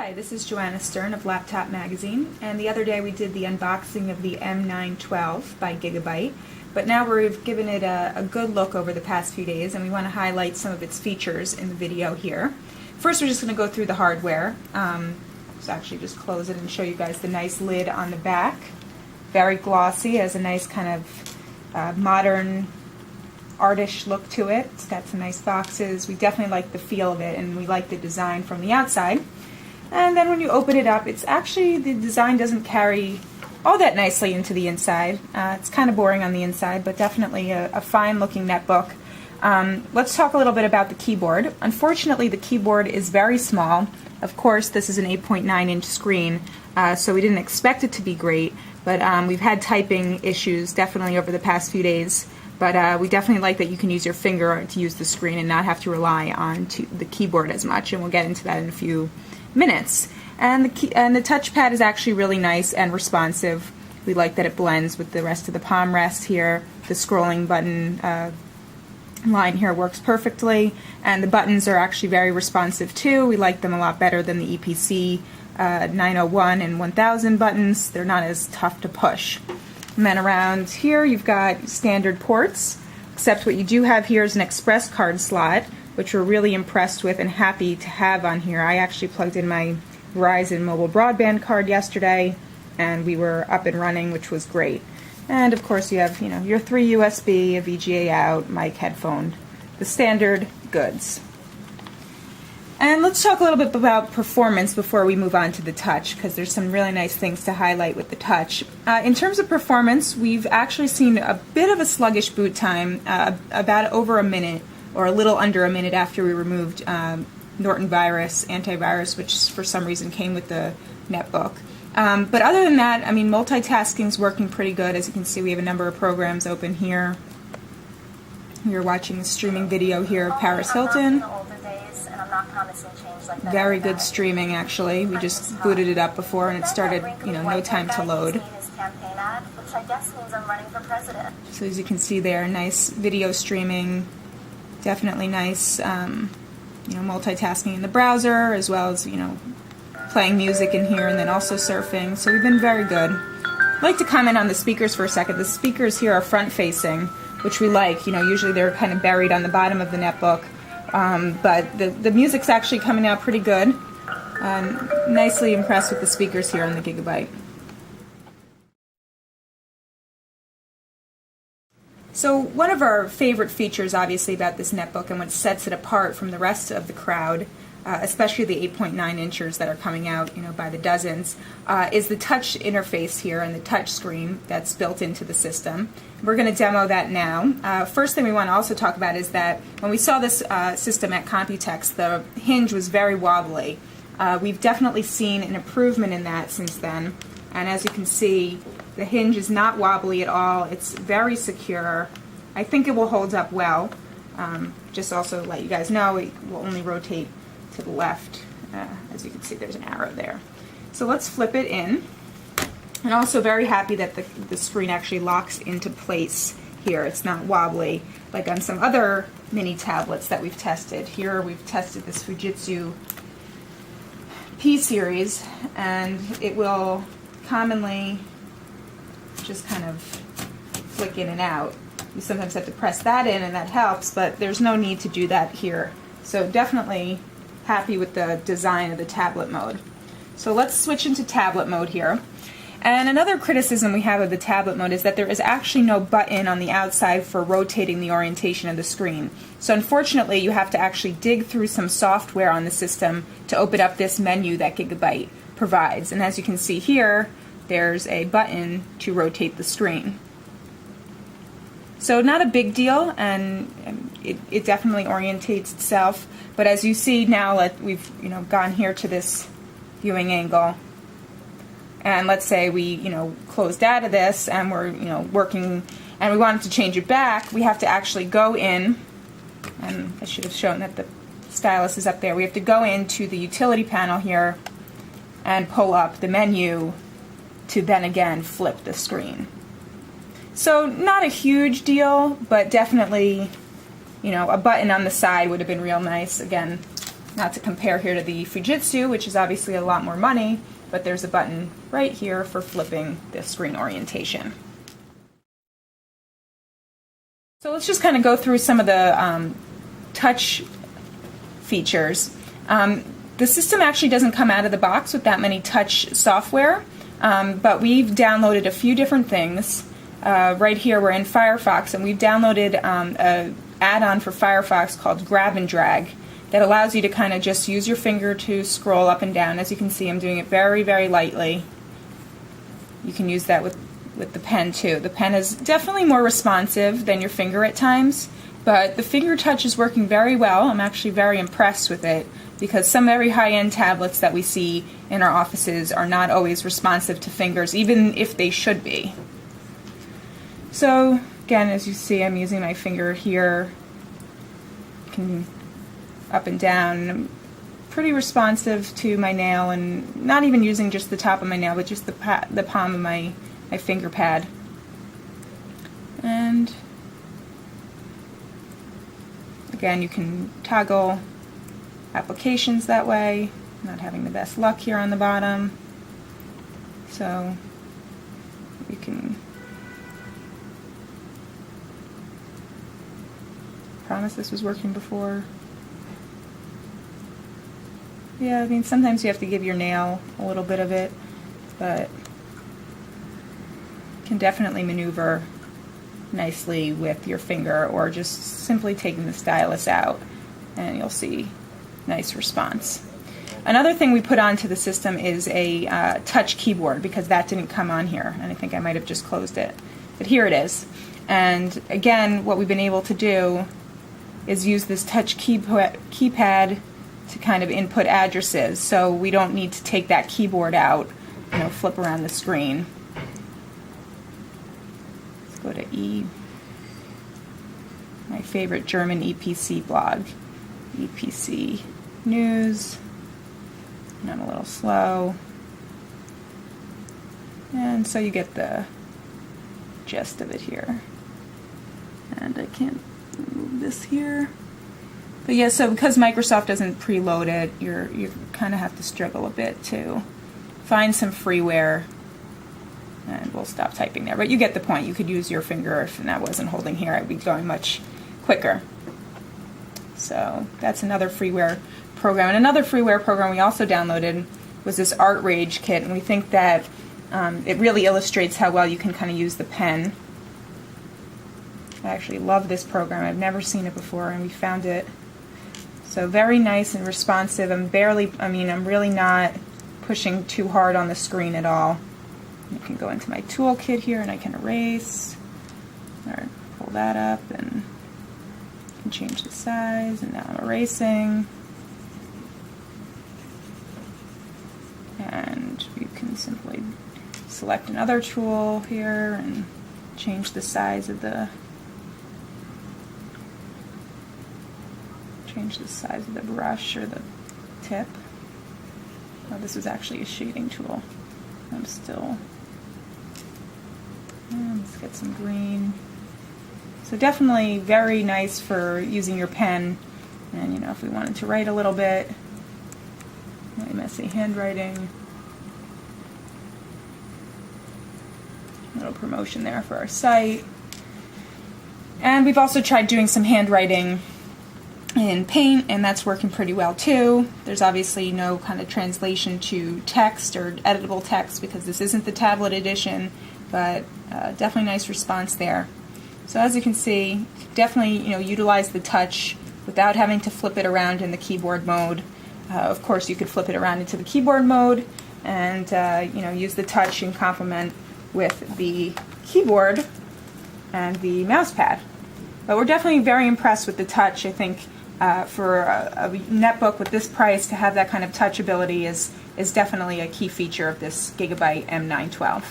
Hi, this is Joanna Stern of Laptop Magazine, and the other day we did the unboxing of the M912 by Gigabyte, but now we've given it a good look over the past few days, and we want to highlight some of its features in the video here. First, we're just going to go through the hardware. Let's actually just close it and show you guys the nice lid on the back. Very glossy, has a nice kind of modern artish look to it. It's got some nice boxes. We definitely like the feel of it, and we like the design from the outside. And then when you open it up, it's actually, the design doesn't carry all that nicely into the inside. It's kind of boring on the inside, but definitely a fine looking netbook. Let's talk a little bit about the keyboard. Unfortunately, the keyboard is very small. Of course, this is an 8.9 inch screen, so we didn't expect it to be great, but we've had typing issues definitely over the past few days. But we definitely like that you can use your finger to use the screen and not have to rely on the keyboard as much, and we'll get into that in a few minutes. And the touchpad is actually really nice and responsive. We like that it blends with the rest of the palm rest here. The scrolling button line here works perfectly, and the buttons are actually very responsive too. We like them a lot better than the EPC 901 and 1000 buttons. They're not as tough to push. And then around here you've got standard ports, except what you do have here is an express card slot, which we're really impressed with and happy to have on here. I actually plugged in my Verizon mobile broadband card yesterday, and we were up and running, which was great. And of course you have, your 3 USB, a VGA out, mic, headphone, the standard goods. And let's talk a little bit about performance before we move on to the touch, because there's some really nice things to highlight with the touch. In terms of performance, we've actually seen a bit of a sluggish boot time, about over a minute, or a little under a minute after we removed Norton virus, antivirus, which for some reason came with the netbook. But other than that, multitasking is working pretty good. As you can see, we have a number of programs open here. We are watching a streaming video here of Paris Hilton. Very good streaming, actually. We just booted it up before and it started, no time to load. So as you can see there, nice video streaming, definitely nice, multitasking in the browser, as well as, playing music in here and then also surfing. So we've been very good. I'd like to comment on the speakers for a second. The speakers here are front-facing, which we like. Usually they're kind of buried on the bottom of the netbook. But the music's actually coming out pretty good. Nicely impressed with the speakers here on the Gigabyte. So one of our favorite features, obviously, about this netbook and what sets it apart from the rest of the crowd, especially the 8.9 inchers that are coming out, by the dozens, is the touch interface here and the touch screen that's built into the system. We're going to demo that now. First thing we want to also talk about is that when we saw this system at Computex, the hinge was very wobbly. We've definitely seen an improvement in that since then, and as you can see, the hinge is not wobbly at all. It's very secure. I think it will hold up well. Just also let you guys know, it will only rotate to the left. As you can see, there's an arrow there. So let's flip it in. And also very happy that the screen actually locks into place here. It's not wobbly like on some other mini tablets that we've tested. Here we've tested this Fujitsu P-Series, and it will commonly just kind of flick in and out. You sometimes have to press that in and that helps, but there's no need to do that here. So definitely happy with the design of the tablet mode. So let's switch into tablet mode here. And another criticism we have of the tablet mode is that there is actually no button on the outside for rotating the orientation of the screen. So unfortunately, you have to actually dig through some software on the system to open up this menu that Gigabyte provides. And as you can see here, there's a button to rotate the screen. So not a big deal, and it definitely orientates itself. But as you see now, we've gone here to this viewing angle, and let's say we closed out of this and we're working, and we wanted to change it back. We have to actually go in, and I should have shown that the stylus is up there. We have to go into the utility panel here and pull up the menu to then again flip the screen. So not a huge deal, but definitely, a button on the side would have been real nice. Again, Not to compare here to the Fujitsu, which is obviously a lot more money, but there's a button right here for flipping the screen orientation. So let's just kind of go through some of the touch features. The system actually doesn't come out of the box with that many touch software, but we've downloaded a few different things. Right here we're in Firefox, and we've downloaded an add-on for Firefox called Grab and Drag that allows you to kind of just use your finger to scroll up and down. As you can see, I'm doing it very, very lightly. You can use that with the pen too. The pen is definitely more responsive than your finger at times, but the finger touch is working very well. I'm actually very impressed with it because some very high-end tablets that we see in our offices are not always responsive to fingers, even if they should be. So again, as you see, I'm using my finger here, up and down, and I'm pretty responsive to my nail, and not even using just the top of my nail, but just the palm of my finger pad. And again, you can toggle applications that way. I'm not having the best luck here on the bottom, so you can promise this was working before. Yeah, I mean, sometimes you have to give your nail a little bit of it, but you can definitely maneuver nicely with your finger, or just simply taking the stylus out and you'll see nice response. Another thing we put onto the system is a touch keyboard, because that didn't come on here, and I think I might have just closed it, but here it is. And again, what we've been able to do is use this touch keypad to kind of input addresses, so we don't need to take that keyboard out, flip around the screen. Let's go to my favorite German EPC blog, EPC News, and I'm a little slow, and so you get the gist of it here. And I can't move this here. But yeah, so because Microsoft doesn't preload it, you kind of have to struggle a bit to find some freeware, and we'll stop typing there. But you get the point. You could use your finger if that wasn't holding here. I'd be going much quicker. So that's another freeware program. And another freeware program we also downloaded was this Art Rage kit, and we think that it really illustrates how well you can kind of use the pen. I actually love this program. I've never seen it before, and we found it. So very nice and responsive. I'm really not pushing too hard on the screen at all. You can go into my toolkit here, and I can erase, or pull that up, and can change the size, and now I'm erasing. And you can simply select another tool here and change the size of the brush or the tip. Oh, this is actually a shading tool. Let's get some green. So definitely very nice for using your pen, and if we wanted to write a little bit, really messy handwriting. A little promotion there for our site. And we've also tried doing some handwriting in Paint, and that's working pretty well too. There's obviously no kind of translation to text or editable text because this isn't the tablet edition, but definitely nice response there. So as you can see, definitely utilize the touch without having to flip it around in the keyboard mode. Of course, you could flip it around into the keyboard mode and use the touch in complement with the keyboard and the mouse pad. But we're definitely very impressed with the touch. I think for a netbook with this price, to have that kind of touch ability is definitely a key feature of this Gigabyte M912.